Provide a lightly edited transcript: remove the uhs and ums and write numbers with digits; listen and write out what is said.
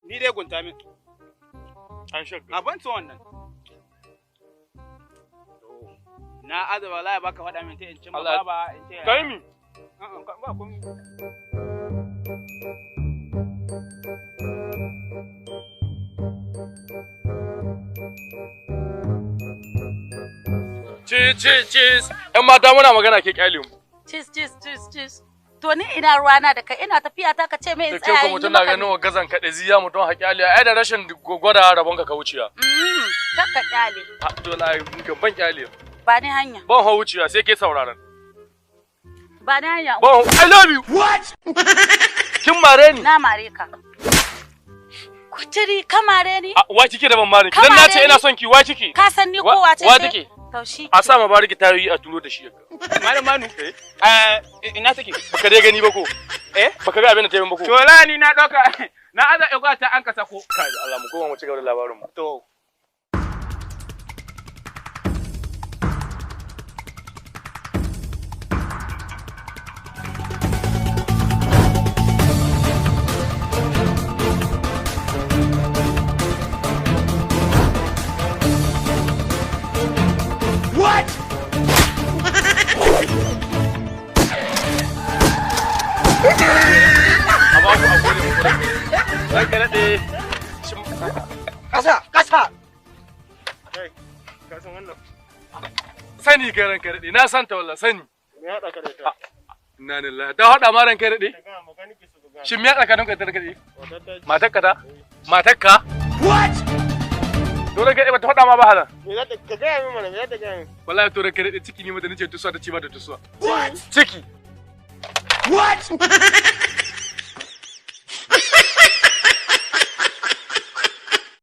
Ni dai gunta min. An shakka. A ban wannan. Na azaba wallahi baka faɗa min ta in cin baba in ce. Kai mi? Ba komai. Cheese. ‘Yan mata muna magana ke kyale mu. Cheese. To ni ina ruwana da kai ina tafiya ta ka ce me in tsaya Da ke mutum na ganin wa gazan kaɗe ziya mutum haƙyale ai da rashin gwada rabon ka wuciya. Kakka kyale. To na ban kyale. Ba ni hanya. Ban hau wuciya sai ke sauraron. Ba ni hanya. Ban I love you. What? Kin mare ni? Na mare ka. Kuturi ka mare ni? Wa kike da ban mare ki? Dan na ce ina son ki wa kike? Ka san ni ko wace ce? Wa take? Taushi. A sa ma bariki tayoyi a turo da shi yaka. Malam Manu. Ina take? Baka dai gani ba ko? Baka ga abin da ta yi ba ko? To la ni na dauka na aza igwa ta an ka sako. Kai Allah mu koma mu ci gaba da labarin mu. To. Kasa! Kai, ka san wannan? Sani kai ranka daɗe, na san ta wallah sani. Me haɗa ka da ita? Inna lillahi, ta haɗa ma ranka daɗe? Shin me haɗa ka ranka daɗe? Matakka ta? Matakka? What? To ranka daɗe ba ta haɗa ma ba halan? Me za ta ka gaya min mana, me za ta gaya min? Wallahi to ranka daɗe ciki ne mata nace tusuwa ta ci ba da tusuwa. What? Ciki. What?